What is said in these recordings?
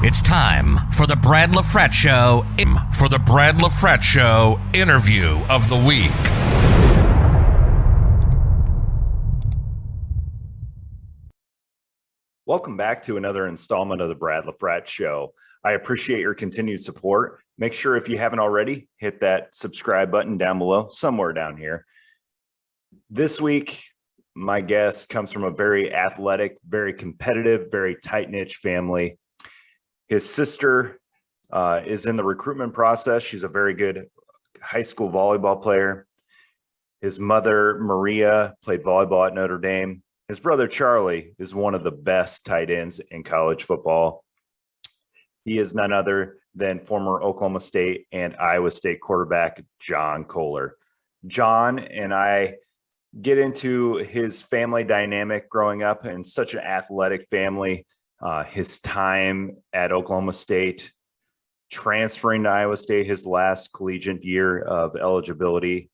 It's time for the Brad LaFrette Show. For the Brad LaFrette Show interview of the week. Welcome back to another installment of the Brad LaFrette Show. I appreciate your continued support. Make sure if you haven't already, hit that subscribe button down below, somewhere down here. This week, my guest comes from a very athletic, very competitive, very tight-knit family. His sister is in the recruitment process. She's a very good high school volleyball player. His mother, Maria, played volleyball at Notre Dame. His brother, Charlie, is one of the best tight ends in college football. He is none other than former Oklahoma State and Iowa State quarterback, John Kolar. John and I get into his family dynamic growing up in such an athletic family, his time at Oklahoma State, transferring to Iowa State his last collegiate year of eligibility.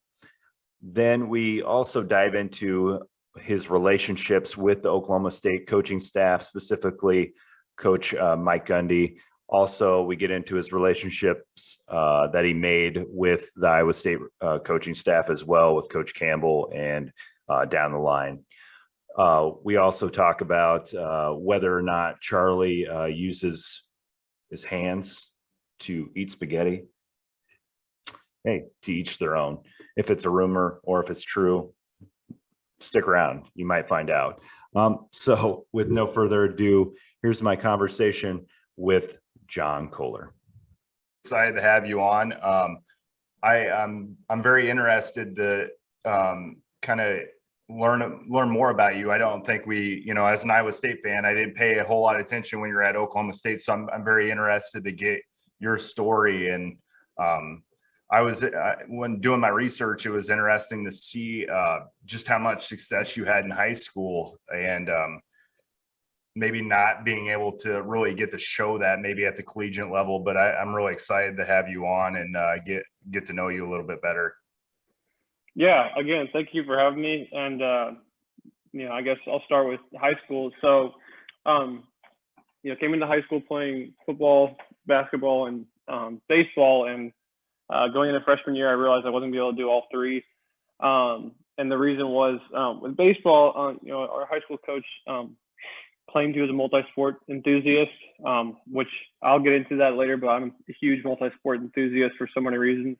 Then we also dive into his relationships with the Oklahoma State coaching staff, specifically Coach Mike Gundy. Also, we get into his relationships that he made with the Iowa State coaching staff as well, with Coach Campbell and down the line. We also talk about whether or not Charlie uses his hands to eat spaghetti. Hey, to each their own. If it's a rumor or if it's true, stick around. You might find out. So with no further ado, here's my conversation with John Kolar. Excited to have you on. I'm very interested to kind of learn more about you. I don't think we, as an Iowa State fan, I didn't pay a whole lot of attention when you were at Oklahoma State. So I'm very interested to get your story. And when doing my research, it was interesting to see just how much success you had in high school, and maybe not being able to really get to show that maybe at the collegiate level. But I'm really excited to have you on and get to know you a little bit better. Yeah, again, thank you for having me. And, I guess I'll start with high school. So, came into high school playing football, basketball, and baseball. And going into freshman year, I realized I wasn't going to be able to do all three. And the reason was with baseball, our high school coach claimed he was a multi-sport enthusiast, which I'll get into that later, but I'm a huge multi-sport enthusiast for so many reasons.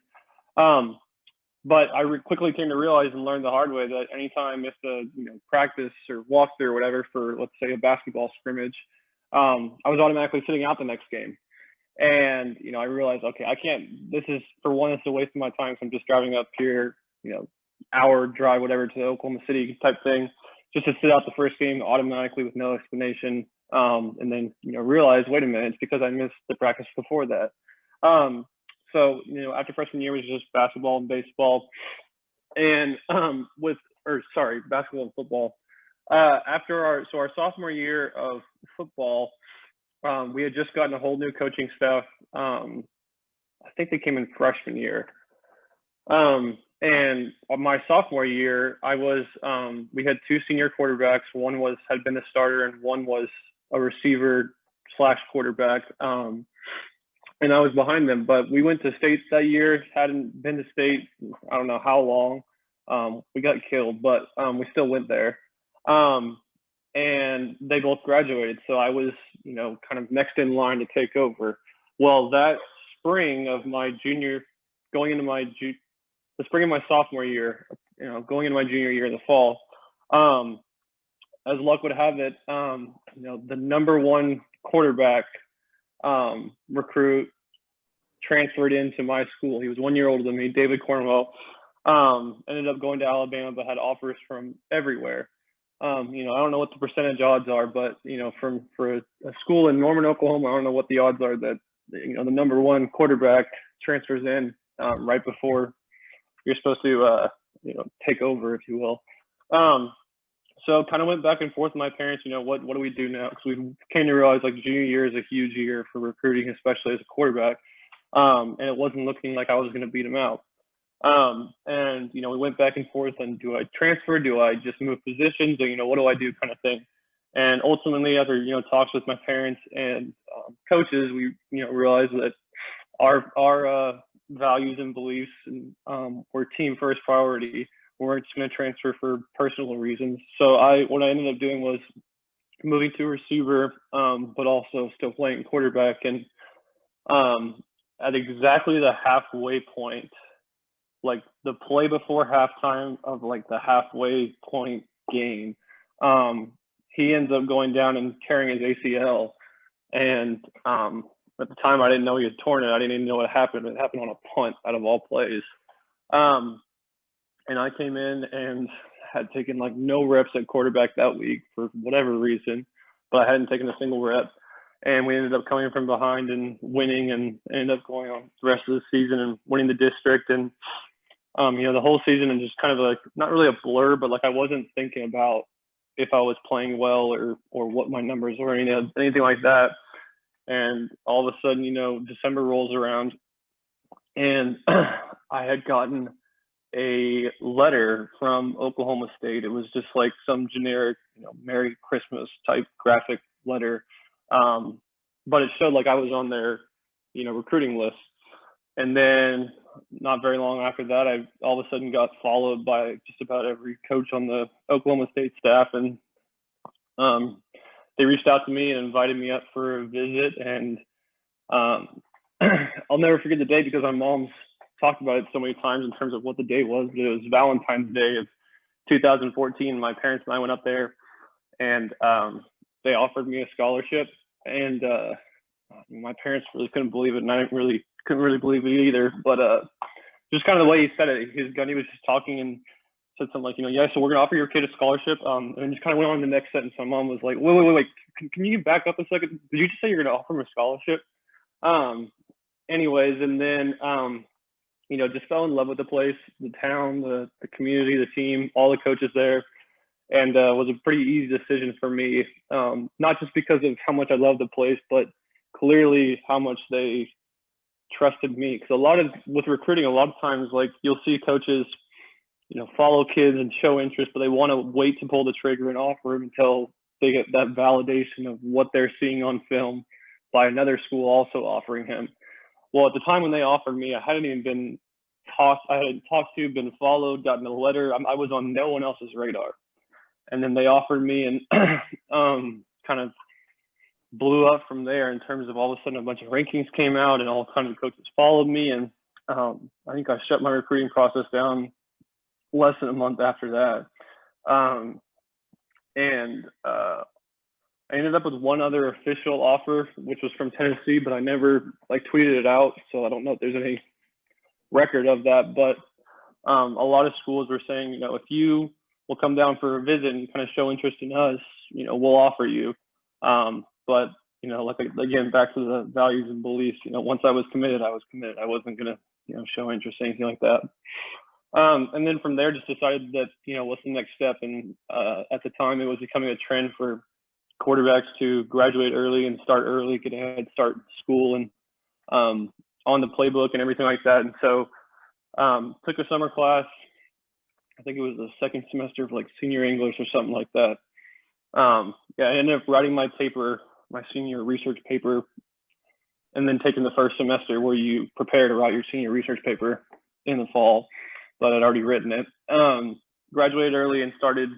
But I quickly came to realize and learn the hard way that anytime if the practice or walkthrough or whatever for, let's say, a basketball scrimmage, I was automatically sitting out the next game. And, I realized, okay, I can't, this is, for one, it's a waste of my time. So I'm just driving up here, hour drive, whatever, to Oklahoma City type thing, just to sit out the first game automatically with no explanation. And then, realize, wait a minute, it's because I missed the practice before that. So, after freshman year was just basketball and baseball and basketball and football. After our sophomore year of football, we had just gotten a whole new coaching staff. I think they came in freshman year. And on my sophomore year, we had two senior quarterbacks. One had been a starter and one was a receiver / quarterback. And I was behind them, but we went to state that year, hadn't been to state, I don't know how long. We got killed, but we still went there. And they both graduated. So I was, kind of next in line to take over. Well, that spring of my junior, the spring of my sophomore year, going into my junior year in the fall, as luck would have it, the number one quarterback recruit transferred into my school. He was 1 year older than me, David Cornwell. Ended up going to Alabama, but had offers from everywhere. I don't know what the percentage odds are, but for a school in Norman, Oklahoma, I don't know what the odds are that the number one quarterback transfers in right before you're supposed to take over, if you will. So kind of went back and forth with my parents, what do we do now? Because we came to realize junior year is a huge year for recruiting, especially as a quarterback. And it wasn't looking like I was going to beat him out. And, we went back and forth on, do I transfer? Do I just move positions? Or, what do I do kind of thing? And ultimately, after, talks with my parents and coaches, we realized that our values and beliefs and were team first priority. We weren't just going to transfer for personal reasons. So what I ended up doing was moving to receiver, but also still playing quarterback. And at exactly the halfway point, like the play before halftime of like the halfway point game, he ends up going down and tearing his ACL. And at the time, I didn't know he had torn it. I didn't even know what happened. It happened on a punt out of all plays. And I came in and had taken like no reps at quarterback that week for whatever reason, but I hadn't taken a single rep. And we ended up coming from behind and winning, and ended up going on the rest of the season and winning the district. And the whole season, and just kind of like not really a blur, but like I wasn't thinking about if I was playing well or what my numbers were, anything like that. And all of a sudden, December rolls around, and I had gotten a letter from Oklahoma State. It was just like some generic, Merry Christmas type graphic letter. But it showed like I was on their, recruiting list. And then not very long after that, I all of a sudden got followed by just about every coach on the Oklahoma State staff. And they reached out to me and invited me up for a visit. And I'll never forget the day, because my mom's talked about it so many times in terms of what the day was. It was Valentine's Day of 2014. My parents and I went up there, and they offered me a scholarship. And my parents really couldn't believe it, and I couldn't really believe it either. But just kind of the way he said it, he was just talking and said something like, yeah, so we're gonna offer your kid a scholarship. And just kind of went on to the next sentence. My mom was like, wait, can you back up a second? Did you just say you're gonna offer him a scholarship? Anyways, and then just fell in love with the place, the town, the community, the team, all the coaches there. And was a pretty easy decision for me, not just because of how much I love the place, but clearly how much they trusted me. Because with recruiting, a lot of times, like you'll see coaches, follow kids and show interest, but they want to wait to pull the trigger and offer them until they get that validation of what they're seeing on film by another school also offering him. Well, at the time when they offered me, I hadn't even been talked to, been followed, gotten a letter. I was on no one else's radar. And then they offered me, and kind of blew up from there in terms of all of a sudden a bunch of rankings came out and all kinds of coaches followed me. And I think I shut my recruiting process down less than a month after that. And I ended up with one other official offer, which was from Tennessee, but I never tweeted it out. So I don't know if there's any record of that, but a lot of schools were saying, if you will come down for a visit and kind of show interest in us, we'll offer you. But, again, back to the values and beliefs, once I was committed, I was committed. I wasn't going to, show interest in anything like that. And then from there, just decided that, what's the next step? And at the time, it was becoming a trend for quarterbacks to graduate early and start early, get a head start in school and on the playbook and everything like that. And so took a summer class. I think it was the second semester of senior English or something like that. I ended up writing my senior research paper, and then taking the first semester where you prepare to write your senior research paper in the fall, but I'd already written it. Graduated early and started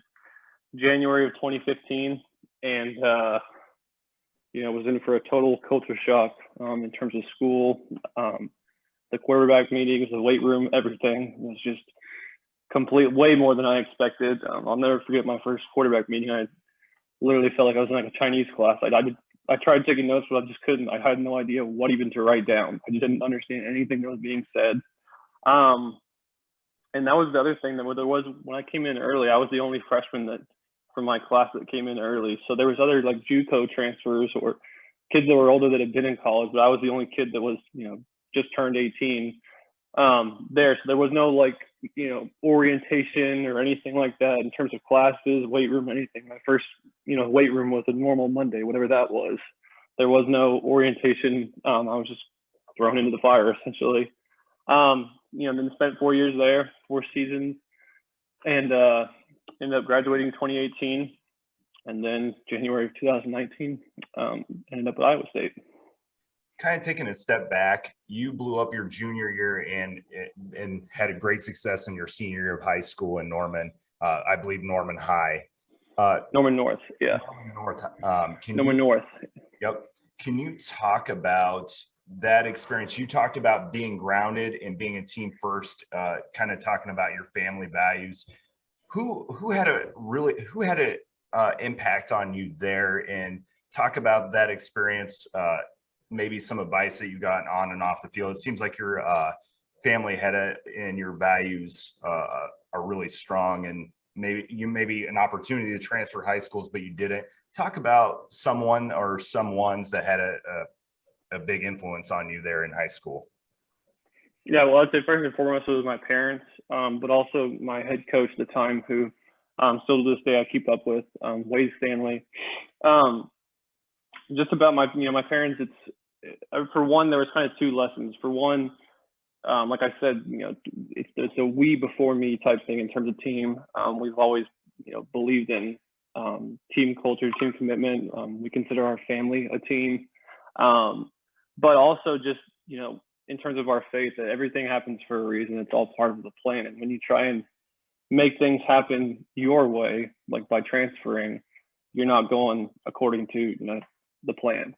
January of 2015, and was in for a total culture shock in terms of school, the quarterback meetings, the weight room, everything was just way more than I expected. I'll never forget my first quarterback meeting. I literally felt like I was in a Chinese class. I tried taking notes, but I just couldn't. I had no idea what even to write down. I just didn't understand anything that was being said. And that was the other thing, that there was, when I came in early, I was the only freshman from my class that came in early. So there was other JUCO transfers or kids that were older that had been in college, but I was the only kid that was, just turned 18 there. So there was no orientation or anything like that in terms of classes, weight room, anything. My first, weight room was a normal Monday, whatever that was. There was no orientation. I was just thrown into the fire essentially. Then spent 4 years there, 4 seasons, and ended up graduating in 2018. And then January of 2019, ended up at Iowa State. kind of taking a step back, you blew up your junior year and had a great success in your senior year of high school in Norman. I believe Norman High. Norman North, yeah. North. Norman North. Yep. Can you talk about that experience? You talked about being grounded and being a team first, kind of talking about your family values. Who had a impact on you there, and talk about that experience, maybe some advice that you got on and off the field. It seems like your family and your values are really strong, and maybe an opportunity to transfer high schools, but you didn't. Talk about someone or some ones that had a big influence on you there in high school. Yeah, well, I'd say first and foremost, it was my parents, but also my head coach at the time, who still to this day I keep up with, Wade Stanley. Just about my parents, for one, there was kind of two lessons. For one, like I said, it's a we before me type thing in terms of team. We've always, believed in team culture, team commitment. We consider our family a team, but also just, in terms of our faith, that everything happens for a reason. It's all part of the plan. And when you try and make things happen your way, like by transferring, you're not going according to the plan.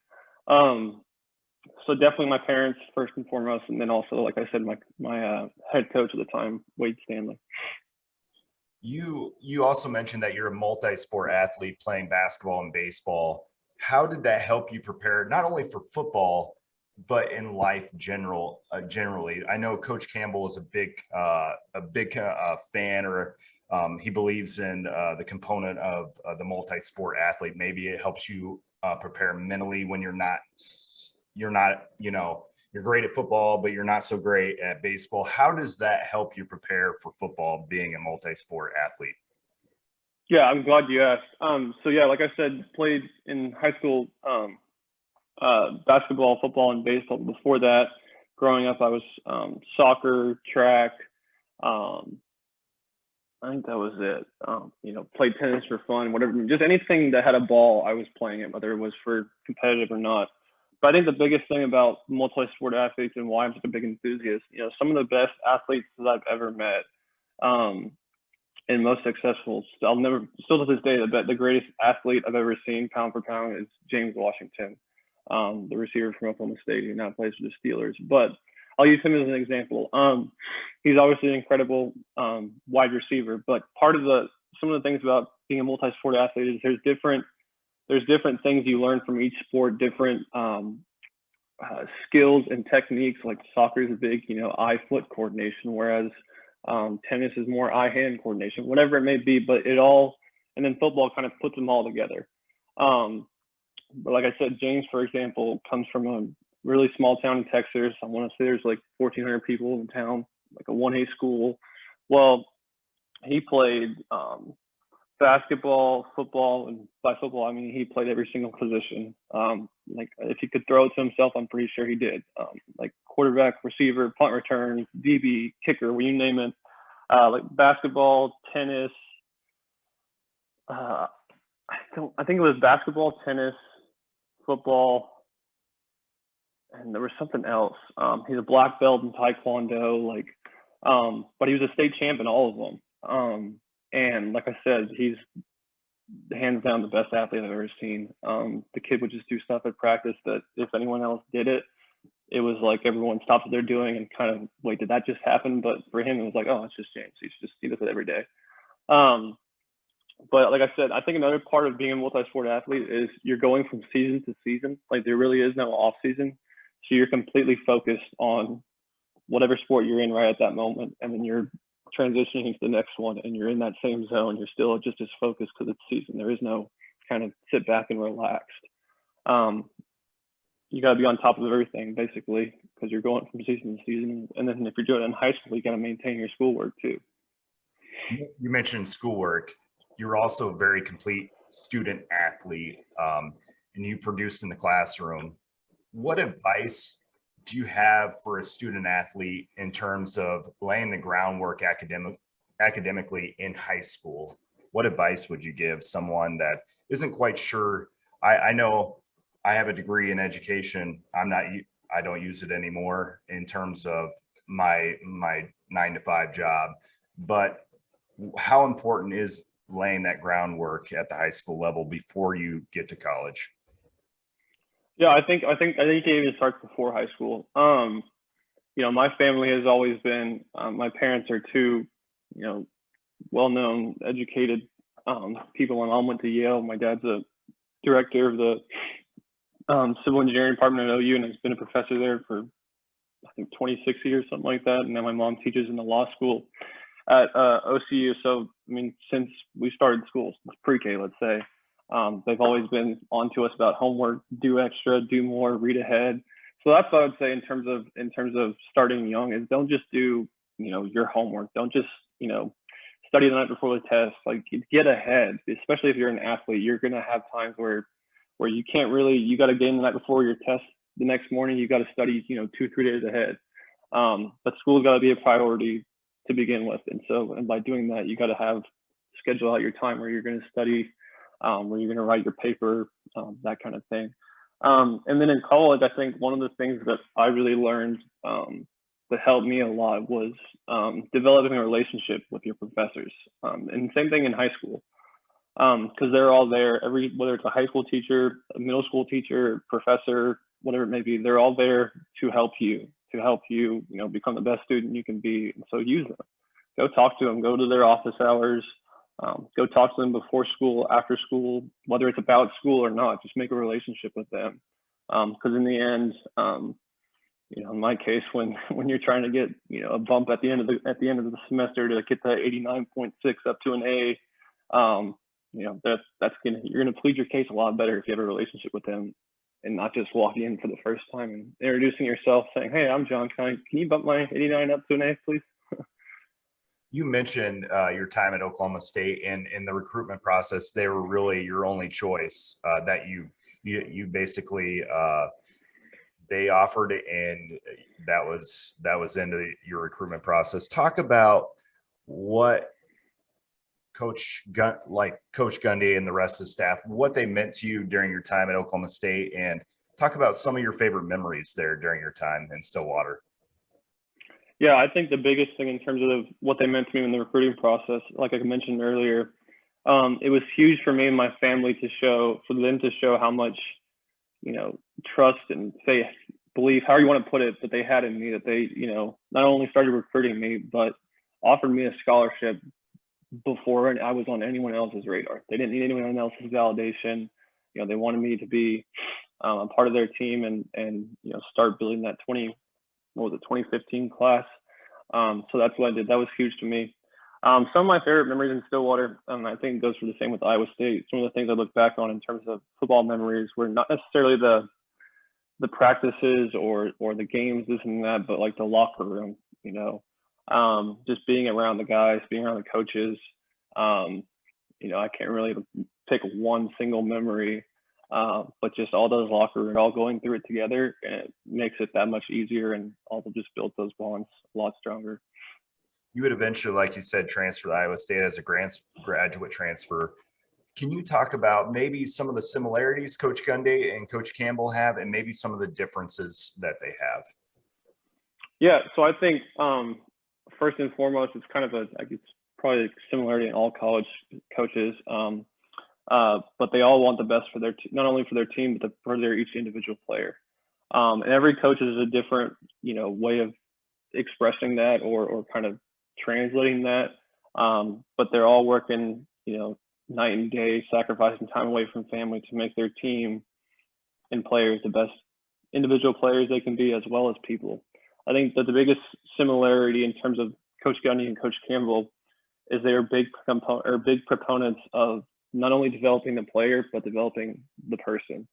So definitely my parents first and foremost, and then also, like I said, my head coach at the time, Wade Stanley. You also mentioned that you're a multi-sport athlete playing basketball and baseball. How did that help you prepare not only for football but in life generally? I know Coach Campbell is a big fan, or he believes in the component of the multi-sport athlete. Maybe it helps you prepare mentally when you're great at football, but you're not so great at baseball. How does that help you prepare for football, being a multi-sport athlete? Yeah, I'm glad you asked. So yeah, like I said, played in high school, basketball, football, and baseball. Before that, growing up, I was soccer, track. I think that was it. Played tennis for fun, whatever. Just anything that had a ball, I was playing it, whether it was for competitive or not. But I think the biggest thing about multi-sport athletes and why I'm such a big enthusiast, some of the best athletes that I've ever met, and most successful, still to this day, the greatest athlete I've ever seen, pound for pound, is James Washington, the receiver from Oklahoma State, who now plays for the Steelers. But I'll use him as an example. He's obviously an incredible wide receiver, but some of the things about being a multi-sport athlete is there's different things you learn from each sport, different skills and techniques. Like soccer is a big, eye-foot coordination, whereas tennis is more eye-hand coordination, whatever it may be. But and then football kind of puts them all together. But like I said, James, for example, comes from a really small town in Texas. I want to say there's like 1,400 people in town, like a 1A school. Well, he played basketball, football, and by football I mean he played every single position. Like if he could throw it to himself, I'm pretty sure he did. Like quarterback, receiver, punt return, DB, kicker, you name it. Like basketball, tennis. I think it was basketball, tennis, football, and there was something else. He's a black belt in Taekwondo, but he was a state champ in all of them. And like I said, he's hands down the best athlete I've ever seen. The kid would just do stuff at practice that if anyone else did it, it was like everyone stopped what they're doing and kind of, wait, did that just happen? But for him, it was like, oh, it's just James. He does it every day. But like I said, I think another part of being a multi-sport athlete is you're going from season to season. Like there really is no off season. So you're completely focused on whatever sport you're in right at that moment. And then you're transitioning into the next one and you're in that same zone. You're still just as focused because it's season. There is no kind of sit back and relaxed. You got to be on top of everything basically because you're going from season to season. And then if you're doing it in high school, you got to maintain your schoolwork too. You mentioned schoolwork. You're also a very complete student athlete, and you produced in the classroom. What advice do you have for a student athlete in terms of laying the groundwork academically in high school? What advice would you give someone that isn't quite sure? I know I have a degree in education. I'm not I don't use it anymore in terms of my 9-to-5 job. But how important is laying that groundwork at the high school level before you get to college? Yeah, I think it even starts before high school. My family has always been. My parents are two, well-known, educated people. My mom went to Yale. My dad's a director of the civil engineering department at OU and has been a professor there for I think 26 years, something like that. And then my mom teaches in the law school at OCU. So since we started school, since pre-K, let's say, they've always been on to us about homework, do extra, do more, read ahead. So that's what I would say in terms of starting young is don't just do your homework. Don't just study the night before the test. Like get ahead, especially if you're an athlete. You're gonna have times where you can't really. You got a game the night before your test. The next morning you got to study 2-3 days ahead. But school's got to be a priority to begin with, and by doing that you got to schedule out your time where you're going to study, where you're going to write your paper, that kind of thing. And then in college, I think one of the things that I really learned that helped me a lot was developing a relationship with your professors. And same thing in high school, because they're all there. Whether it's a high school teacher, a middle school teacher, professor, whatever it may be, they're all there to help you become the best student you can be. And so use them. Go talk to them. Go to their office hours. Go talk to them before school, after school, whether it's about school or not. Just make a relationship with them, because in the end, in my case, when you're trying to get a bump at the end of the semester to get that 89.6 up to an A, you're gonna plead your case a lot better if you have a relationship with them, and not just walking in for the first time and introducing yourself, saying, "Hey, I'm John. Can you bump my 89 up to an A, please?" You mentioned your time at Oklahoma State, and in the recruitment process, they were really your only choice that you basically they offered, and that was into your recruitment process. Talk about what Coach Gundy and the rest of the staff, what they meant to you during your time at Oklahoma State, and talk about some of your favorite memories there during your time in Stillwater. Yeah, I think the biggest thing in terms of what they meant to me in the recruiting process, like I mentioned earlier, it was huge for me and my family for them to show how much, trust and faith, belief, however you want to put it, that they had in me, that they, not only started recruiting me, but offered me a scholarship before I was on anyone else's radar. They didn't need anyone else's validation. They wanted me to be a part of their team and start building that 2015 class. So that's what I did. That was huge to me. Some of my favorite memories in Stillwater, I think goes for the same with Iowa State. Some of the things I look back on in terms of football memories were not necessarily the practices or the games, this and that, but like the locker room, just being around the guys, being around the coaches. I can't really pick one single memory, but just all those locker rooms, all going through it together, and it makes it that much easier, and also just built those bonds a lot stronger. You would eventually, like you said, transfer to Iowa State as a graduate transfer. Can you talk about maybe some of the similarities Coach Gundy and Coach Campbell have, and maybe some of the differences that they have? Yeah, so I think first and foremost, it's kind of it's probably a similarity in all college coaches, but they all want the best for not only for their team, but for their each individual player. And every coach is a different, way of expressing that or kind of translating that. But they're all working, night and day, sacrificing time away from family to make their team and players the best individual players they can be, as well as people. I think that the biggest similarity in terms of Coach Gundy and Coach Campbell is they are big proponents of not only developing the player, but developing the person.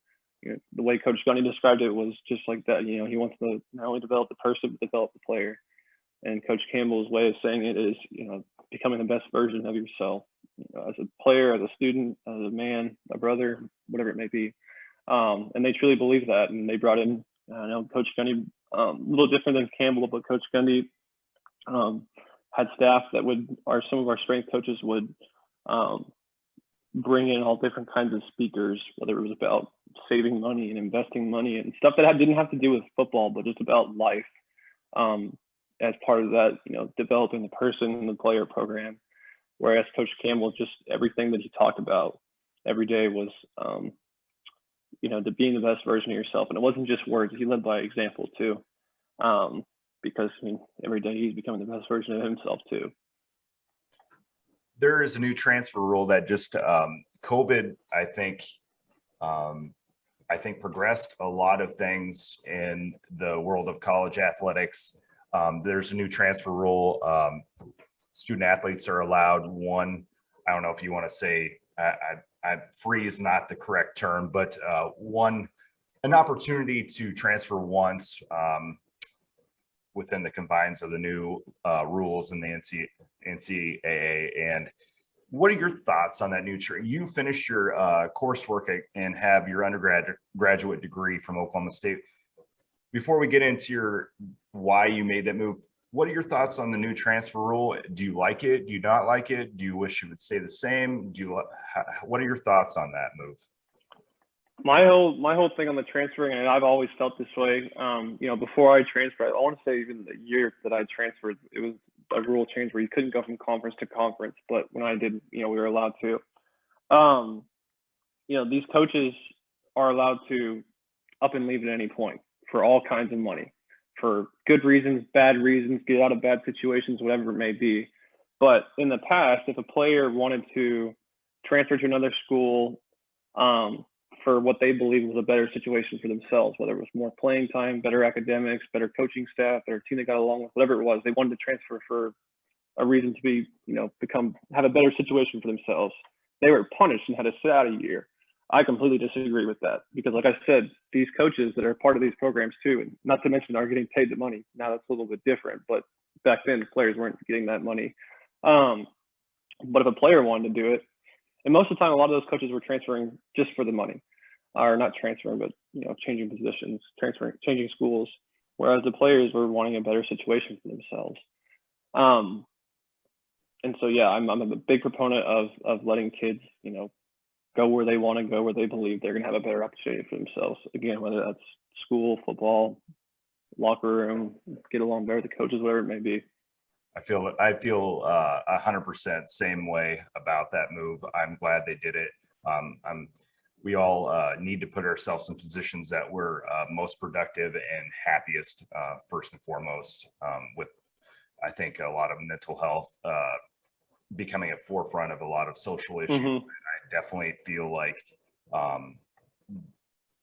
The way Coach Gundy described it was just like that. He wants to not only develop the person, but develop the player. And Coach Campbell's way of saying it is, becoming the best version of yourself, as a player, as a student, as a man, a brother, whatever it may be. And they truly believe that. And they brought in, Coach Gundy, a little different than Campbell, but Coach Gundy had staff that some of our strength coaches would bring in all different kinds of speakers, whether it was about saving money and investing money and stuff that didn't have to do with football, but just about life. As part of that, developing the person and the player program. Whereas Coach Campbell, just everything that he talked about every day was, to being the best version of yourself. And it wasn't just words; he led by example too. Because every day he's becoming the best version of himself too. There is a new transfer rule that just COVID, I think progressed a lot of things in the world of college athletics. There's a new transfer rule. Student athletes are allowed one. I don't know if you want to say free is not the correct term, but an opportunity to transfer once within the confines of the new rules in the NCAA. And what are your thoughts on that new you finished your coursework and have your undergraduate degree from Oklahoma State. Before we get into why you made that move, what are your thoughts on the new transfer rule? Do you like it? Do you not like it? Do you wish it would stay the same? What are your thoughts on that move? My whole thing on the transferring, and I've always felt this way, before I transferred, I want to say even the year that I transferred, it was a rule change where you couldn't go from conference to conference, but when I did, we were allowed to. These coaches are allowed to up and leave at any point for all kinds of money, for good reasons, bad reasons, get out of bad situations, whatever it may be. But in the past, if a player wanted to transfer to another school, for what they believe was a better situation for themselves, whether it was more playing time, better academics, better coaching staff, better team they got along with, whatever it was, they wanted to transfer for a reason to be, have a better situation for themselves. They were punished and had to sit out a year. I completely disagree with that because, like I said, these coaches that are part of these programs too, and not to mention are getting paid the money. Now that's a little bit different, but back then the players weren't getting that money. But if a player wanted to do it, and most of the time, a lot of those coaches were transferring just for the money. Or not transferring, but changing positions, changing schools, whereas the players were wanting a better situation for themselves. And so, yeah, I'm a big proponent of letting kids, go where they want to go, where they believe they're going to have a better opportunity for themselves. Again, whether that's school, football, locker room, get along better with the coaches, whatever it may be. I feel 100% same way about that move. I'm glad they did it. We all need to put ourselves in positions that we're most productive and happiest, first and foremost, with, I think, a lot of mental health becoming at forefront of a lot of social issues. Mm-hmm. I definitely feel like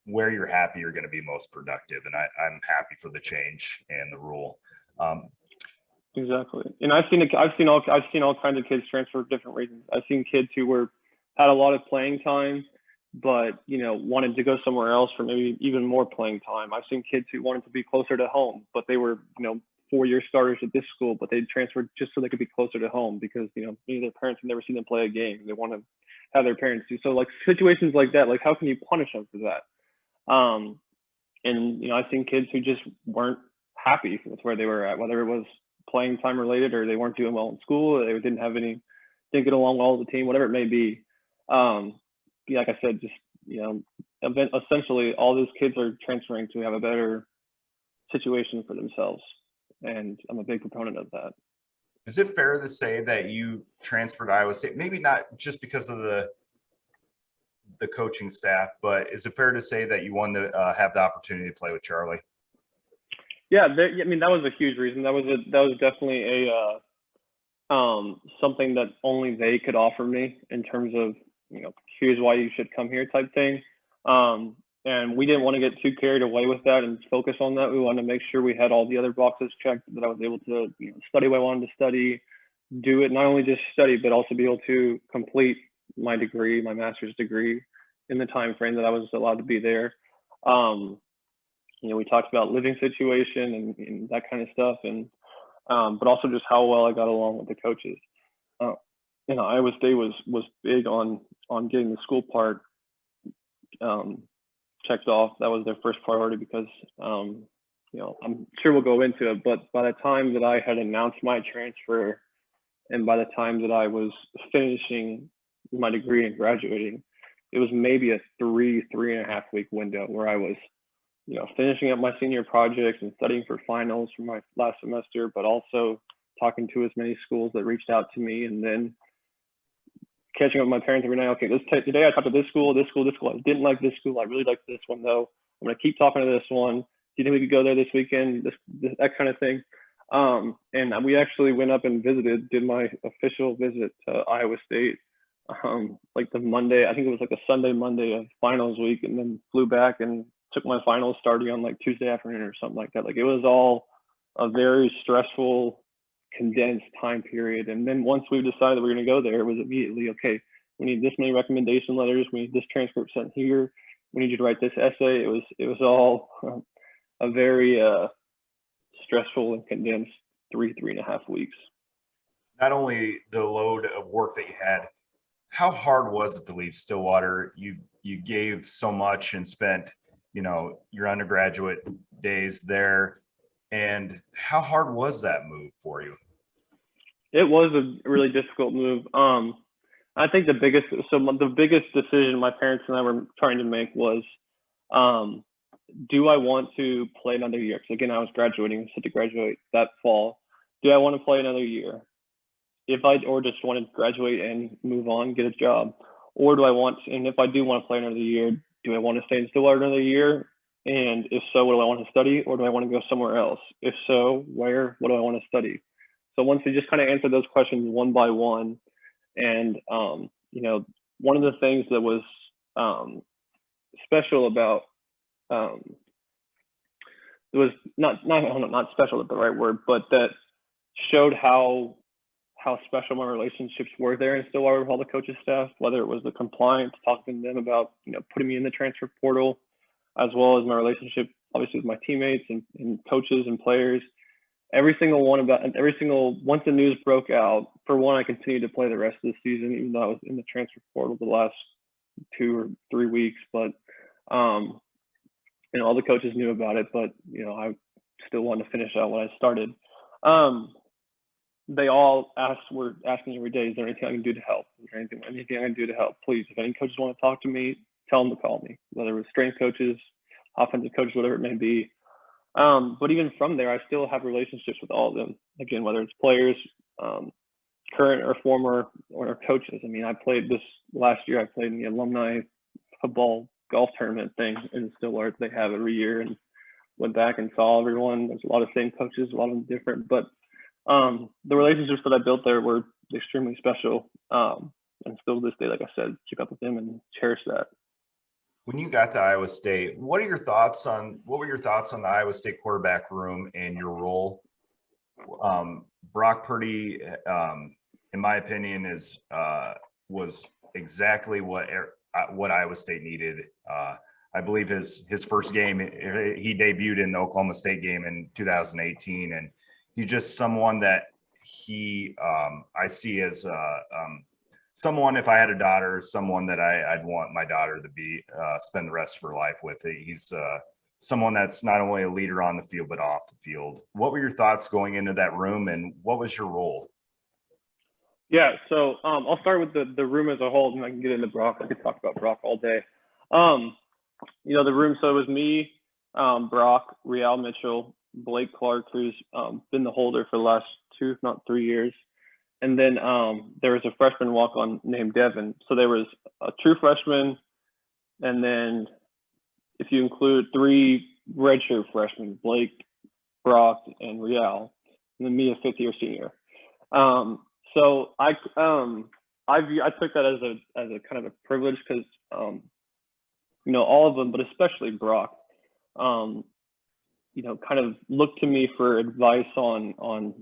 where you're happy, you're going to be most productive. And I'm happy for the change and the rule. Exactly. And I've seen all kinds of kids transfer for different reasons. I've seen kids who had a lot of playing time, but wanted to go somewhere else for maybe even more playing time. I've seen kids who wanted to be closer to home, but they were 4-year starters at this school, but they transferred just so they could be closer to home because maybe their parents had never seen them play a game. They want to have their parents do so. Like situations like that, like how can you punish them for that? And I've seen kids who just weren't happy with where they were at, whether it was playing time related or they weren't doing well in school, or they didn't get along well with the team, whatever it may be. Like I said, just essentially all those kids are transferring to have a better situation for themselves, and I'm a big proponent of that. Is it fair to say that you transferred to Iowa State? Maybe not just because of the coaching staff, but is it fair to say that you wanted to have the opportunity to play with Charlie? Yeah, that was a huge reason. That was definitely a something that only they could offer me in terms of here's why you should come here type thing. And we didn't want to get too carried away with that and focus on that. We wanted to make sure we had all the other boxes checked, that I was able to study what I wanted to study, do it, not only just study, but also be able to complete my degree, my master's degree, in the time frame that I was allowed to be there. We talked about living situation and that kind of stuff, and but also just how well I got along with the coaches. Iowa State was big on getting the school part checked off. That was their first priority because I'm sure we'll go into it, but by the time that I had announced my transfer and by the time that I was finishing my degree and graduating, it was maybe a 3.5 week window where I was, finishing up my senior projects and studying for finals for my last semester, but also talking to as many schools that reached out to me, and then catching up with my parents every night. Okay, today I talked to this school. I didn't like this school. I really like this one though. I'm gonna keep talking to this one. Do you think we could go there this weekend? That kind of thing. And we actually went up and did my official visit to Iowa State, like the Monday, I think it was like a Sunday, Monday of finals week, and then flew back and took my finals starting on like Tuesday afternoon or something like that. Like, it was all a very stressful, condensed time period. And then once we decided we were going to go there, it was immediately, okay, we need this many recommendation letters. We need this transcript sent here. We need you to write this essay. It was all a very stressful and condensed 3.5 weeks. Not only the load of work that you had, how hard was it to leave Stillwater? You gave so much and spent, your undergraduate days there. And how hard was that move for you? It was a really difficult move. I think the biggest decision my parents and I were trying to make was, do I want to play another year? Because again, I was graduating, set to graduate that fall. Do I want to play another year? Or just want to graduate and move on, get a job? Or and if I do want to play another year, do I want to stay in Stillwater another year? And if so, what do I want to study? Or do I want to go somewhere else? If so, where? What do I want to study? So once we just kind of answered those questions one by one, and one of the things that was special about it was not special is the right word, but that showed how special my relationships were there in Stillwater with all the coaches staff, whether it was the compliance, talking to them about putting me in the transfer portal, as well as my relationship obviously with my teammates and coaches and players. Once the news broke out, for one, I continued to play the rest of the season, even though I was in the transfer portal the last 2 or 3 weeks. But all the coaches knew about it, but I still wanted to finish out what I started. They all were asking every day, is there anything I can do to help? Is there anything I can do to help? Please, if any coaches want to talk to me, tell them to call me, whether it was strength coaches, offensive coaches, whatever it may be. But even from there, I still have relationships with all of them. Again, whether it's players, current or former, or coaches. I mean, this last year, I played in the alumni football golf tournament thing in Stillwater they have every year, and went back and saw everyone. There's a lot of same coaches, a lot of them different, but the relationships that I built there were extremely special. And still to this day, like I said, keep up with them and cherish that. When you got to Iowa State, what were your thoughts on the Iowa State quarterback room and your role? Brock Prudy, in my opinion, was exactly what Iowa State needed. I believe his first game, he debuted in the Oklahoma State game in 2018, and he's just someone that I see as someone, if I had a daughter, someone that I'd want my daughter to spend the rest of her life with. He's someone that's not only a leader on the field, but off the field. What were your thoughts going into that room, and what was your role? Yeah, so I'll start with the room as a whole, and I can get into Brock. I could talk about Brock all day. The room, so it was me, Brock, Real Mitchell, Blake Clark, who's been the holder for the last 2, if not 3 years. And then there was a freshman walk-on named Devin. So there was a true freshman, and then if you include 3 redshirt freshmen, Blake, Brock, and Real, and then me, a 5th-year senior. So I took that as a kind of a privilege because all of them, but especially Brock, kind of looked to me for advice on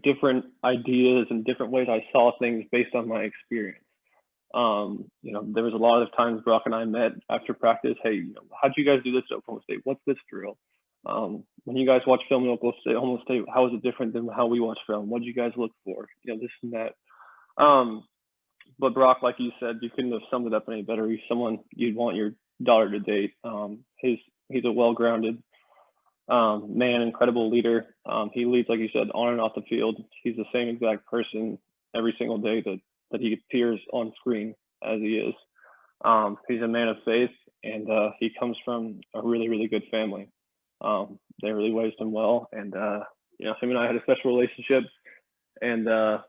different ideas and different ways I saw things based on my experience. There was a lot of times Brock and I met after practice. Hey, how'd you guys do this at Oklahoma State? What's this drill? When you guys watch film at Oklahoma State, how is it different than how we watch film? What did you guys look for? This and that. But Brock, like you said, you couldn't have summed it up any better. He's someone you'd want your daughter to date. He's a well-grounded man, incredible leader. He leads, like you said, on and off the field. He's the same exact person every single day that that he appears on screen as he is. He's a man of faith, and he comes from a really, really good family. They really raised him well, and him and I had a special relationship, and those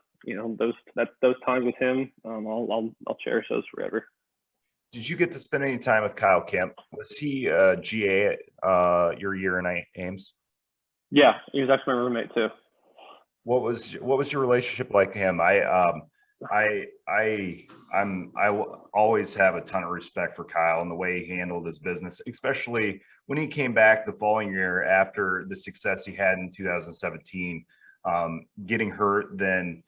times with him, I'll cherish those forever. Did you get to spend any time with Kyle Kemp? Was he GA your year in Ames? Yeah, he was actually my roommate too. What was your relationship like with him? I always have a ton of respect for Kyle and the way he handled his business, especially when he came back the following year after the success he had in 2017, getting hurt, then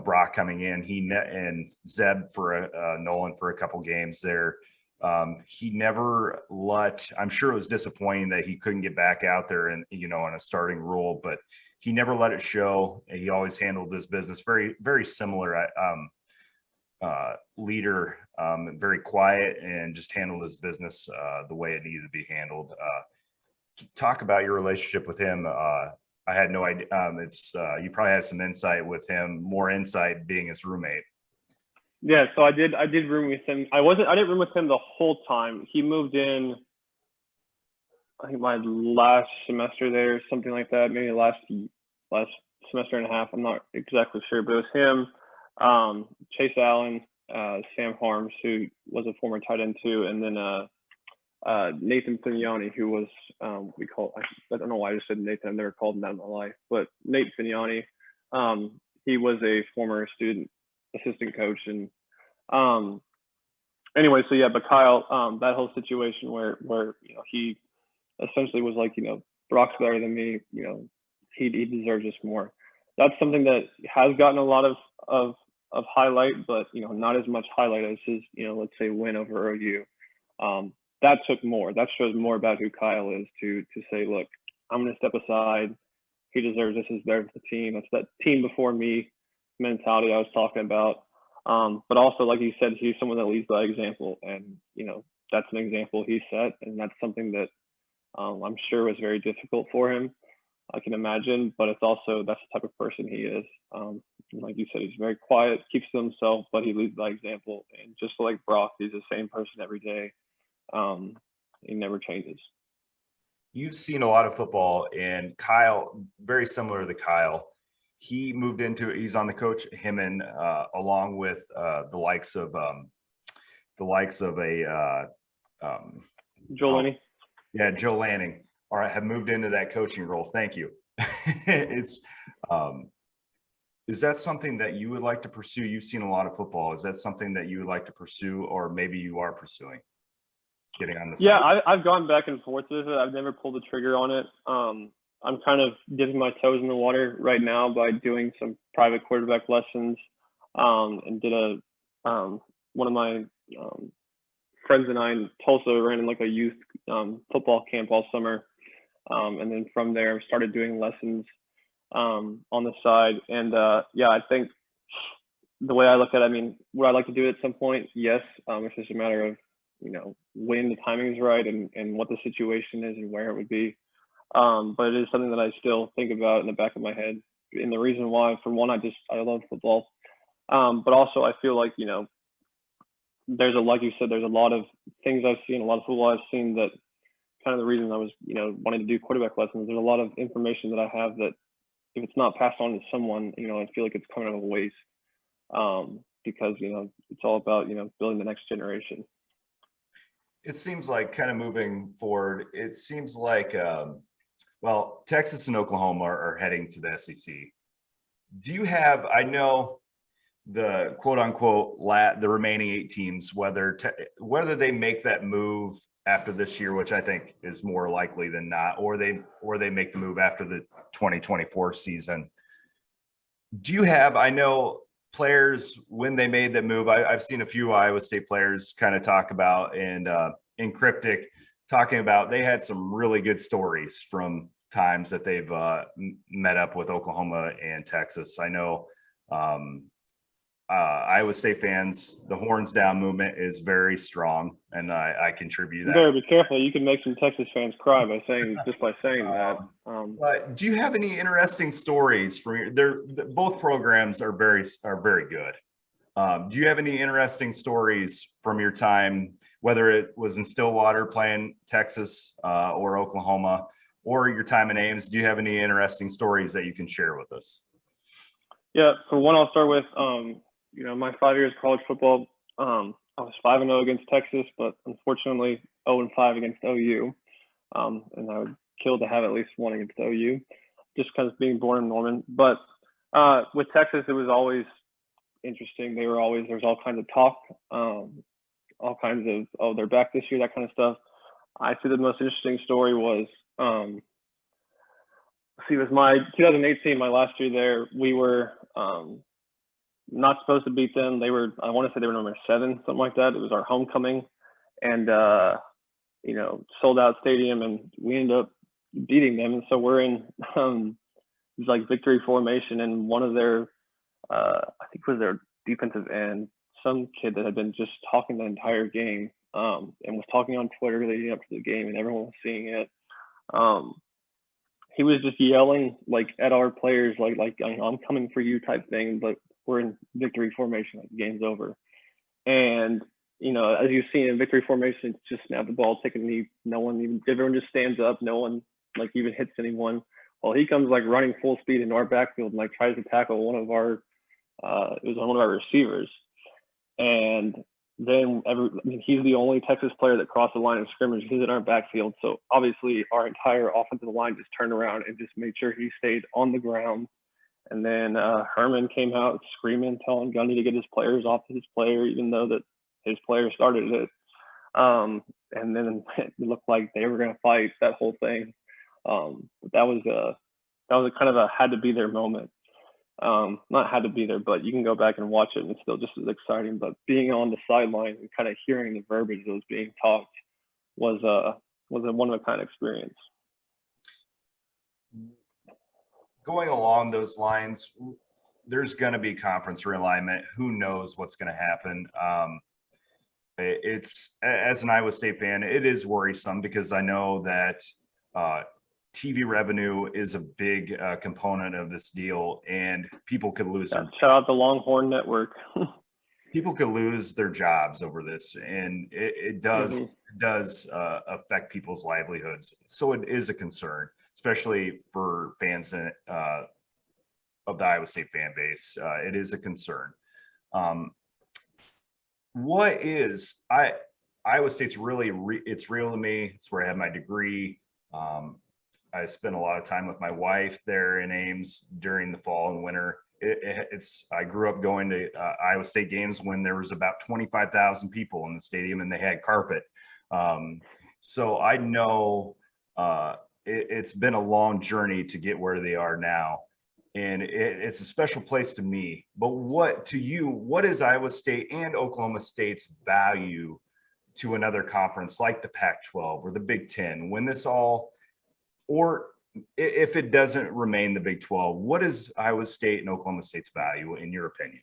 Brock coming in, and Zeb for Nolan for a couple games there. He never I'm sure it was disappointing that he couldn't get back out there and in a starting role, but he never let it show. He always handled his business very, very similar leader, very quiet, and just handled his business the way it needed to be handled. Talk about your relationship with him. I had no idea. You probably had some insight with him, more insight being his roommate. Yeah, so I did room with him. I didn't room with him the whole time. He moved in, I think, my last semester there, something like that, maybe last semester and a half. I'm not exactly sure, but it was him, Chase Allen, Sam Harms, who was a former tight end too, and then Nathan Fignani, who was I don't know why I just said Nathan. I've never called him that in my life, but Nate Fignani, he was a former student assistant coach, and anyway, so yeah, but Kyle, that whole situation where he essentially was like, Brock's better than me, he deserves this more. That's something that has gotten a lot of highlight, but not as much highlight as his let's say win over OU. That took more. That shows more about who Kyle is to say, look, I'm going to step aside. He deserves this. Is better for the team. That's that team before me mentality I was talking about. But also, like you said, he's someone that leads by example, and that's an example he set, and that's something that I'm sure was very difficult for him. I can imagine, but it's also that's the type of person he is. Like you said, he's very quiet, keeps to himself, but he leads by example. And just like Brock, he's the same person every day. He never changes. You've seen a lot of football, and Kyle, very similar to Kyle. He moved he's on the coach, him and along with the likes of Joel Lanning. Yeah, Joe Lanning. All right, have moved into that coaching role. Thank you. It's is that something that you would like to pursue? You've seen a lot of football. Is that something that you would like to pursue, or maybe you are pursuing? Getting on the side? Yeah, I've gone back and forth with it. I've never pulled the trigger on it. I'm kind of dipping my toes in the water right now by doing some private quarterback lessons, and did one of my friends and I in Tulsa ran like a youth football camp all summer, and then from there started doing lessons on the side. And I think the way I look at it, I mean, would I like to do it at some point? Yes. It's just a matter of when the timing is right and what the situation is and where it would be. But it is something that I still think about in the back of my head. And the reason why, for one, I love football. But also I feel like, like you said, there's a lot of things I've seen, a lot of football I've seen that kind of the reason I was, wanting to do quarterback lessons. There's a lot of information that I have that if it's not passed on to someone, I feel like it's coming out of waste. Because, it's all about, building the next generation. It seems like kind of moving forward, it seems like, Texas and Oklahoma are heading to the SEC. Do you have, I know the quote unquote, the remaining 8 teams, whether they make that move after this year, which I think is more likely than not, or they make the move after the 2024 season. Do you have, I know players, when they made that move, I've seen a few Iowa State players kind of talk about, and in Cryptic talking about, they had some really good stories from times that they've met up with Oklahoma and Texas. I know Iowa State fans, the horns down movement is very strong, and I contribute that. You better be careful. You can make some Texas fans cry by saying that. But do you have any interesting stories from both programs are very good. Do you have any interesting stories from your time, whether it was in Stillwater playing Texas or Oklahoma, or your time in Ames? Do you have any interesting stories that you can share with us? Yeah, for one, I'll start with, my 5 years of college football. I was 5-0 against Texas, but unfortunately 0-5 against OU. And I would kill to have at least one against OU, just because being born in Norman. But with Texas, it was always interesting. There was all kinds of talk, all kinds of, oh, they're back this year, that kind of stuff. I see the most interesting story was, it was my 2018, my last year there. We were not supposed to beat them. I want to say they were number 7, something like that. It was our homecoming, and sold out stadium, and we ended up beating them. And so we're in it's like victory formation, and one of their I think it was their defensive end, some kid that had been just talking the entire game, and was talking on Twitter leading up to the game, and everyone was seeing it. He was just yelling like at our players, like I'm coming for you type thing, but we're in victory formation, like the game's over. And as you've seen in victory formation, it's just snap the ball, take a knee. Everyone just stands up. No one like even hits anyone. Well, he comes like running full speed into our backfield and like tries to tackle one of our receivers. And then he's the only Texas player that crossed the line of scrimmage. He's in our backfield. So obviously our entire offensive line just turned around and just made sure he stayed on the ground. And then Herman came out screaming, telling Gundy to get his players off his player, even though that his player started it. And then it looked like they were going to fight that whole thing. But that was a kind of a had to be there moment. Not had to be there, but you can go back and watch it and it's still just as exciting. But being on the sideline and kind of hearing the verbiage that was being talked was a one-of-a-kind experience. Going along those lines, there's going to be conference realignment. Who knows what's going to happen? It's, as an Iowa State fan, it is worrisome because I know that TV revenue is a big component of this deal, and people could lose Shout out the Longhorn Network. People could lose their jobs over this, and it does affect people's livelihoods. So it is a concern, especially for fans of the Iowa State fan base. It is a concern. Iowa State's really it's real to me. It's where I had my degree. I spent a lot of time with my wife there in Ames during the fall and winter. I grew up going to Iowa State games when there was about 25,000 people in the stadium and they had carpet. So I know it's been a long journey to get where they are now. And it's a special place to me. But what is Iowa State and Oklahoma State's value to another conference like the Pac-12 or the Big Ten when this all, or if it doesn't remain the Big 12, what is Iowa State and Oklahoma State's value in your opinion?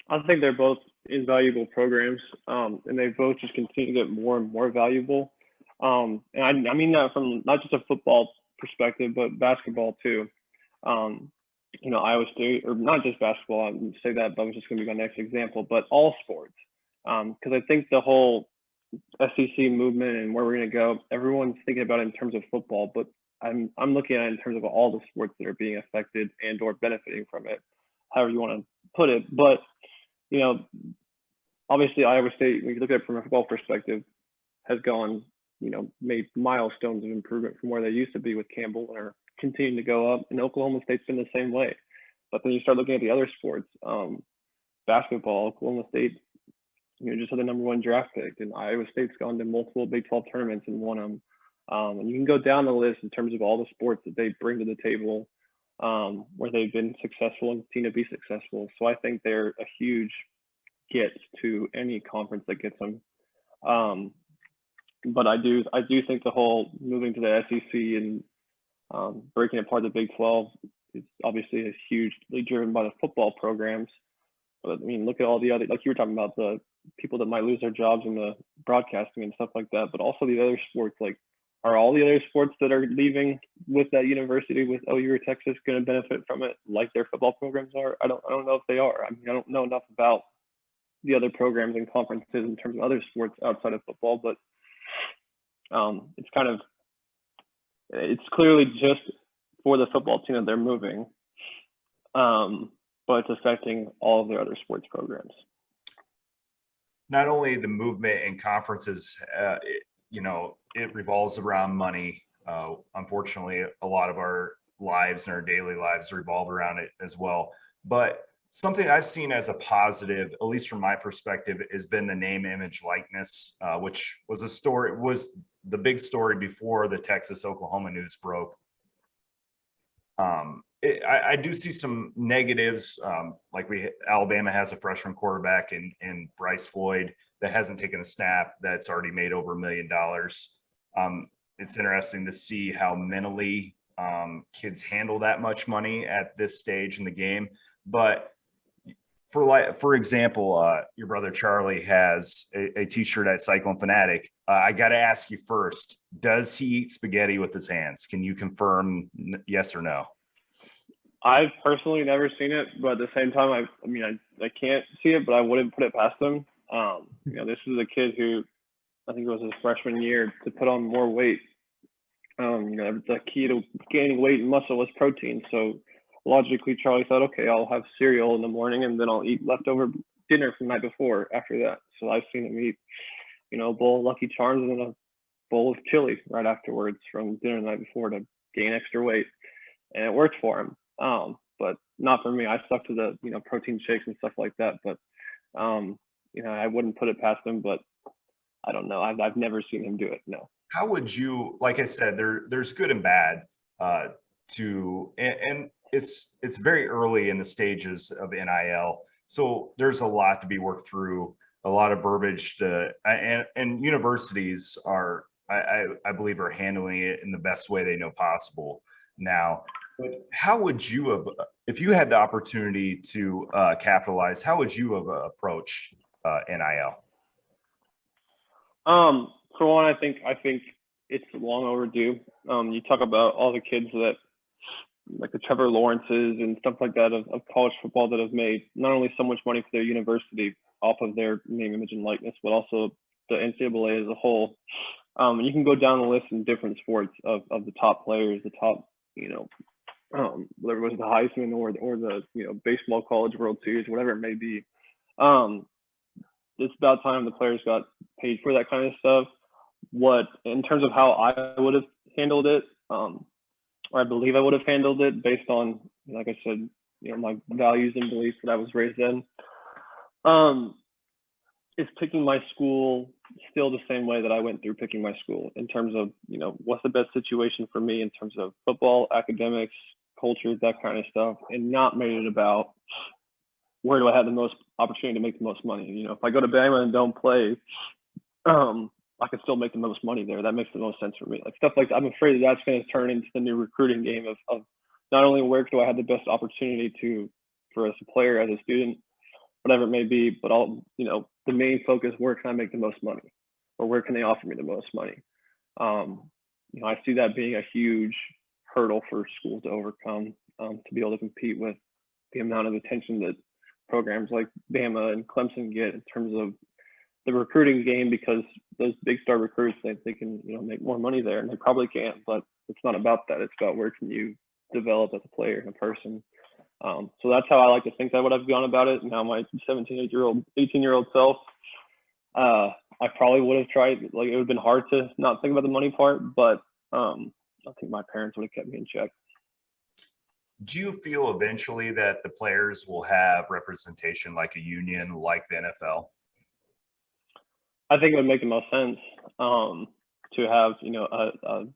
I think they're both invaluable programs, and they both just continue to get more and more valuable. And I mean that from not just a football perspective, but basketball too. Iowa State, or not just basketball, I would say that, but was just going to be my next example, but all sports. Because I think the whole SEC movement and where we're going to go, everyone's thinking about it in terms of football, but I'm looking at it in terms of all the sports that are being affected and or benefiting from it, however you want to put it. But, obviously Iowa State, when you look at it from a football perspective, has gone, made milestones of improvement from where they used to be with Campbell and are continuing to go up. And Oklahoma State's been the same way. But then you start looking at the other sports, basketball, Oklahoma State, just had the number 1 draft pick, and Iowa State's gone to multiple Big 12 tournaments and won them. And you can go down the list in terms of all the sports that they bring to the table, where they've been successful and continue to be successful. So I think they're a huge get to any conference that gets them. But I do think the whole moving to the SEC and breaking apart the Big 12 is obviously hugely driven by the football programs. But I mean, look at all the other, like you were talking about, the people that might lose their jobs in the broadcasting and stuff like that, but also the other sports like are all the other sports that are leaving with that university, with OU or Texas, going to benefit from it like their football programs are? I don't know if they are. I mean, I don't know enough about the other programs and conferences in terms of other sports outside of football, but it's clearly just for the football team that they're moving, but it's affecting all of their other sports programs. Not only the movement in conferences, it revolves around money. Unfortunately, a lot of our lives and our daily lives revolve around it as well. But something I've seen as a positive, at least from my perspective, has been the name, image, likeness, which was the big story before the Texas-Oklahoma news broke. I do see some negatives, like Alabama has a freshman quarterback in Bryce Floyd that hasn't taken a snap, that's already made over $1 million. It's interesting to see how mentally kids handle that much money at this stage in the game. But for example, your brother Charlie has a T-shirt at Cyclone Fanatic. I got to ask you first: does he eat spaghetti with his hands? Can you confirm yes or no? I've personally never seen it, but at the same time, I can't see it, but I wouldn't put it past him. This is a kid who, I think it was his freshman year, to put on more weight. The key to gaining weight and muscle was protein. So logically, Charlie thought, okay, I'll have cereal in the morning and then I'll eat leftover dinner from the night before after that. So I've seen him eat, a bowl of Lucky Charms and then a bowl of chili right afterwards from dinner the night before to gain extra weight. And it worked for him. But not for me. I stuck to the, protein shakes and stuff like that. But, I wouldn't put it past him, but I don't know. I've never seen him do it. No. How would you, like I said, there's good and bad and it's very early in the stages of NIL. So there's a lot to be worked through, a lot of verbiage and universities are, I believe, are handling it in the best way they know possible now. But how would you have, if you had the opportunity to capitalize, how would you have approached NIL? For one, I think it's long overdue. You talk about all the kids that, like the Trevor Lawrences and stuff like that of college football that have made not only so much money for their university off of their name, image, and likeness, but also the NCAA as a whole. And you can go down the list in different sports of the top players, the top, whether it was the Heisman or the baseball college World Series, whatever it may be. It's about time the players got paid for that kind of stuff. What, in terms of how I would have handled it, or I believe I would have handled it based on, like I said, my values and beliefs that I was raised in, is picking my school still the same way that I went through picking my school, in terms of, what's the best situation for me in terms of football, academics, culture, that kind of stuff, and not made it about where do I have the most opportunity to make the most money. If I go to Bama and don't play, I can still make the most money there. That makes the most sense for me. Like stuff like that. I'm afraid that that's going to turn into the new recruiting game of not only where do I have the best opportunity for as a player, as a student, whatever it may be, but the main focus, where can I make the most money, or where can they offer me the most money? I see that being a huge hurdle for schools to overcome, to be able to compete with the amount of attention that programs like Bama and Clemson get in terms of the recruiting game, because those big star recruits think they can, make more money there, and they probably can, but it's not about that. It's about where can you develop as a player and a person. So that's how I like to think that would have gone about it. Now my 18-year-old self, I probably would have tried, it would have been hard to not think about the money part, but I think my parents would have kept me in check. Do you feel eventually that the players will have representation like a union, like the NFL? I think it would make the most sense to have, a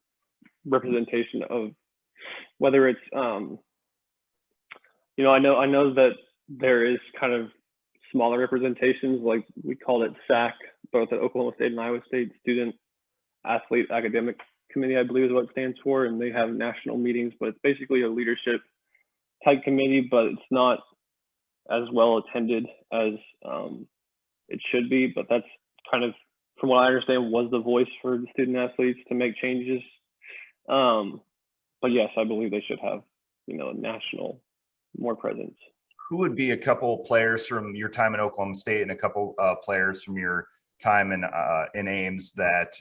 representation of whether it's, I know that there is kind of smaller representations, like we called it SAC, both at Oklahoma State and Iowa State, Student Athlete Academic Committee, I believe is what it stands for. And they have national meetings, but it's basically a leadership type committee, but it's not as well attended as it should be. But that's kind of from what I understand, was the voice for the student athletes to make changes. But yes, I believe they should have, a national more presence. Who would be a couple players from your time in Oklahoma State and a couple players from your time in Ames that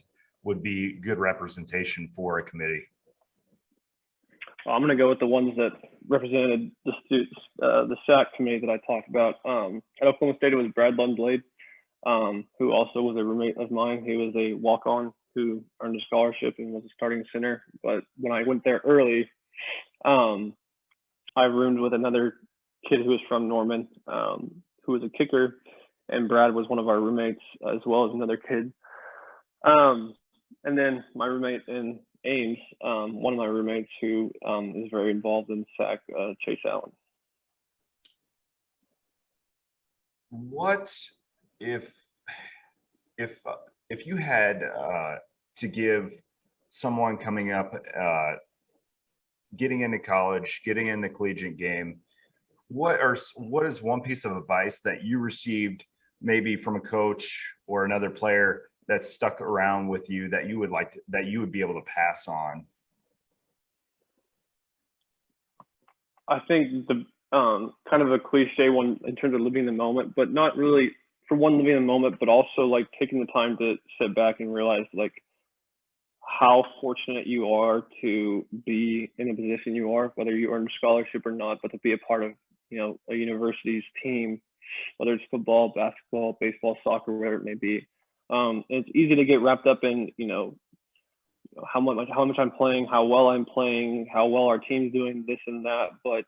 would be good representation for a committee? I'm going to go with the ones that represented the SAC committee that I talked about. At Oklahoma State, it was Brad Lundblade, who also was a roommate of mine. He was a walk-on who earned a scholarship and was a starting center. But when I went there early, I roomed with another kid who was from Norman, who was a kicker, and Brad was one of our roommates, as well as another kid. And then my roommate in Ames, one of my roommates who is very involved in SAC, Chase Allen. What if you had to give someone coming up, getting into college, getting in the collegiate game, what is one piece of advice that you received maybe from a coach or another player that stuck around with you that you would be able to pass on? I think the kind of a cliche one in terms of living the moment, but not really for one living the moment, but also like taking the time to sit back and realize like how fortunate you are to be in the position you are, whether you earn a scholarship or not, but to be a part of, a university's team, whether it's football, basketball, baseball, soccer, whatever it may be. It's easy to get wrapped up in, how much I'm playing, how well I'm playing, how well our team's doing, this and that. But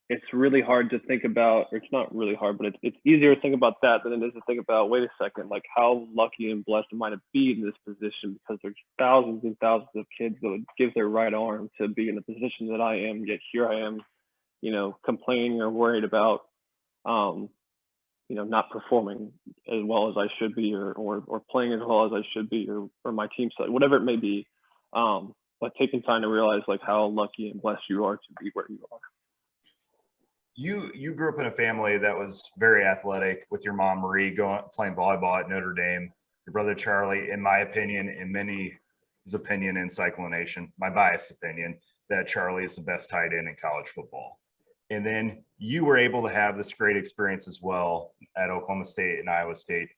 it's really hard to think about, or it's not really hard, but it's easier to think about that than it is to think about, wait a second, like how lucky and blessed am I to be in this position, because there's thousands and thousands of kids that would give their right arm to be in the position that I am, yet here I am, complaining or worried about, not performing as well as I should be, or playing as well as I should be, or my team side, whatever it may be. But taking time to realize like how lucky and blessed you are to be where you are. You grew up in a family that was very athletic, with your mom Marie playing volleyball at Notre Dame, your brother Charlie, in my opinion, in many's opinion in Cyclone Nation, my biased opinion, that Charlie is the best tight end in college football. And then you were able to have this great experience as well at Oklahoma State and Iowa State.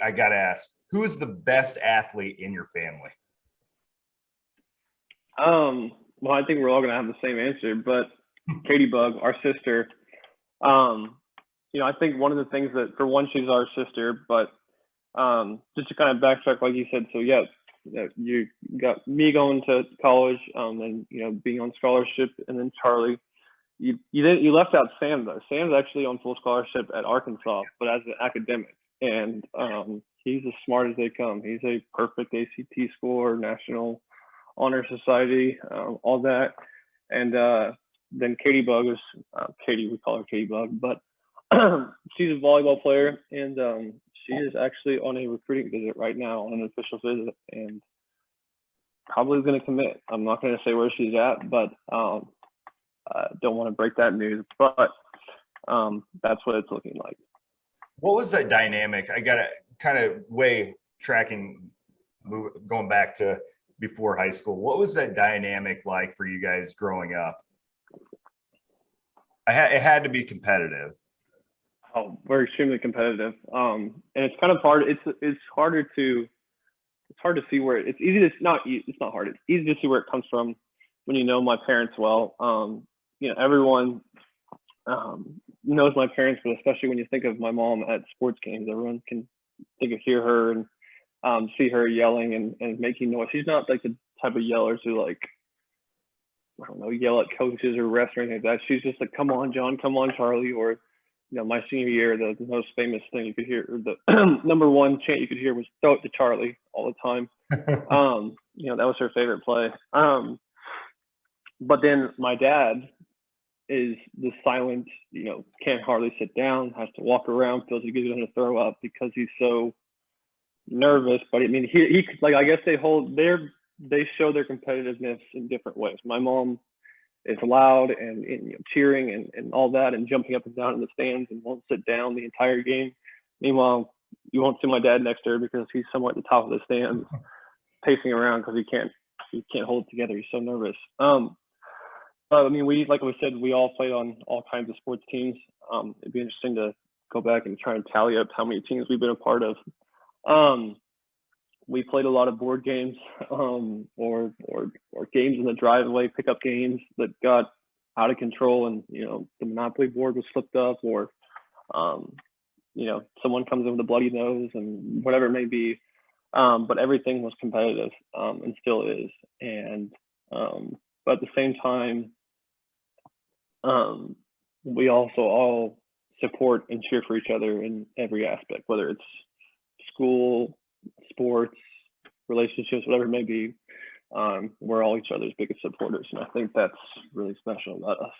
I got to ask, who is the best athlete in your family? Well, I think we're all going to have the same answer, but Katie Bug, our sister, I think one of the things that, for one, she's our sister, but just to kind of backtrack, like you said, so yeah, you got me going to college, and being on scholarship, and then Charlie. You left out Sam though. Sam's actually on full scholarship at Arkansas, but as an academic, and he's as smart as they come. He's a perfect ACT score, National Honor Society, all that. And then Katie Bug is Katie. We call her Katie Bug, but she's a volleyball player, and she is actually on a recruiting visit right now, on an official visit, and probably going to commit. I'm not going to say where she's at, but don't want to break that news, but that's what it's looking like. What was that dynamic? I got to kind of going back to before high school. What was that dynamic like for you guys growing up? It had to be competitive. Oh, we're extremely competitive. And it's kind of hard. It's hard to see where it's easy to it's not hard. It's easy to see where it comes from when you know my parents well. Everyone knows my parents, but especially when you think of my mom at sports games, everyone can hear her and see her yelling and making noise. She's not like the type of yellers who yell at coaches or refs or anything like that. She's just like, come on, John, come on, Charlie. Or, my senior year, the most famous thing you could hear, or the number one chant you could hear was throw it to Charlie all the time. That was her favorite play. But then my dad is the silent, can't hardly sit down, has to walk around, feels like he's going to throw up because he's so nervous. But I mean, he like, I guess they show their competitiveness in different ways. My mom is loud and cheering and all that, and jumping up and down in the stands and won't sit down the entire game. Meanwhile, you won't see my dad next to her because he's somewhere at the top of the stands, pacing around because he can't hold it together. He's so nervous. But I mean, like we said, we all played on all kinds of sports teams. It'd be interesting to go back and try and tally up how many teams we've been a part of. We played a lot of board games, or games in the driveway, pickup games that got out of control, and the Monopoly board was flipped up, or someone comes in with a bloody nose, and whatever it may be. But everything was competitive, and still is. And but at the same time, we also all support and cheer for each other in every aspect, whether it's school, sports, relationships, whatever it may be. We're all each other's biggest supporters, and I think that's really special about us.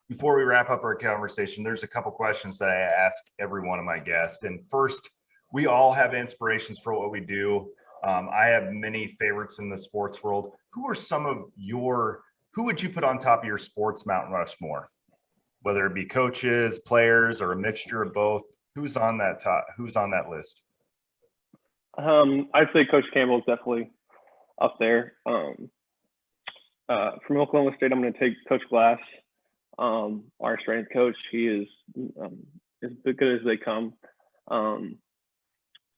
Before we wrap up our conversation, there's a couple questions that I ask every one of my guests. And first, we all have inspirations for what we do. I have many favorites in the sports world. Who would you put on top of your sports Mount Rushmore? Whether it be coaches, players, or a mixture of both, who's on that list? I'd say Coach Campbell is definitely up there. From Oklahoma State, I'm going to take Coach Glass, our strength coach. He is as good as they come. And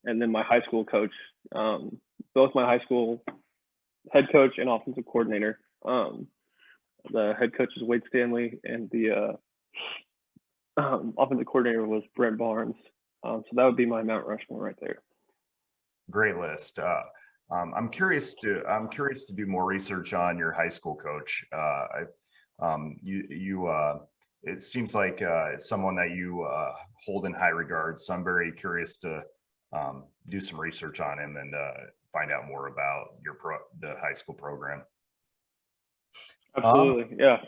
then my high school coach, both my high school head coach and offensive coordinator. The head coach is Wade Stanley, and the offensive coordinator was Brent Barnes. So that would be my Mount Rushmore right there. Great list. I'm curious to do more research on your high school coach. It seems like someone that you hold in high regard. So I'm very curious to do some research on him and find out more about the high school program. Absolutely, yeah.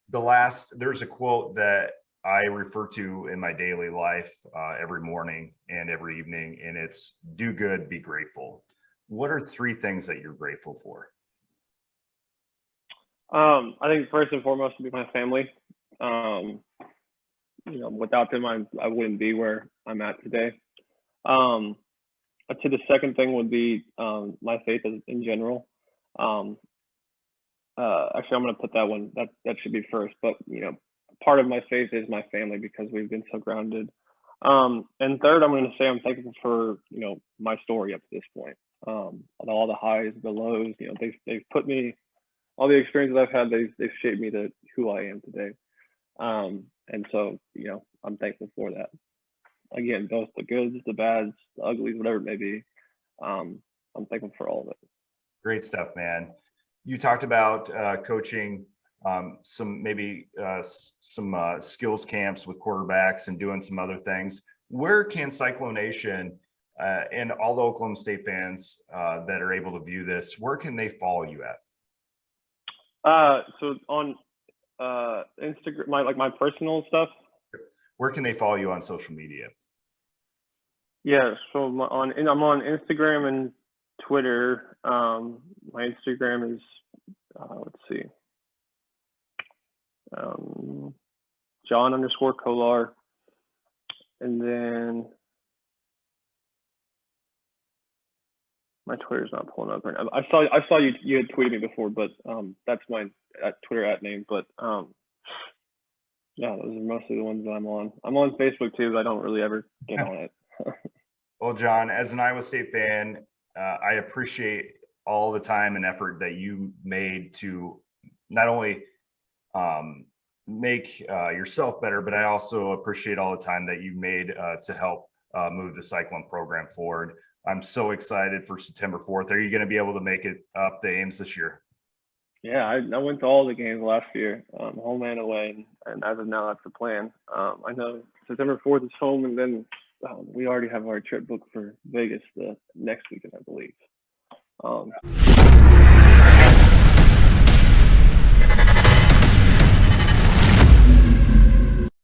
There's a quote that I refer to in my daily life every morning and every evening, and it's "Do good, be grateful." What are 3 things that you're grateful for? I think first and foremost would be my family. Without them, I wouldn't be where I'm at today. I'd say the second thing would be my faith in general. Actually, I'm going to put that one. That should be first. But part of my faith is my family because we've been so grounded. And third, I'm going to say I'm thankful for my story up to this point. All the highs, the lows. They've put me. All the experiences I've had, they've shaped me to who I am today. And so I'm thankful for that. Again, both the goods, the bads, the uglies, whatever it may be. I'm thankful for all of it. Great stuff, man. You talked about coaching some skills camps with quarterbacks and doing some other things. Where can Cyclone Nation and all the Oklahoma State fans that are able to view this, where can they follow you at? So on Instagram, my personal stuff. Where can they follow you on social media? Yeah, so I'm on Instagram and Twitter. My Instagram is let's see, John_Kolar, and then my Twitter's not pulling up right now. I saw you had tweeted me before, but that's my Twitter @name. But yeah, those are mostly the ones that I'm on. I'm on Facebook too, but I don't really ever get on it. Well, John, as an Iowa State fan, I appreciate all the time and effort that you made to not only make yourself better, but I also appreciate all the time that you made to help move the Cyclone program forward. I'm so excited for September 4th. Are you going to be able to make it up the Ames this year? Yeah, I went to all the games last year, home and away, and as of now, that's the plan. I know September 4th is home, and then we already have our trip booked for Vegas the next weekend, I believe.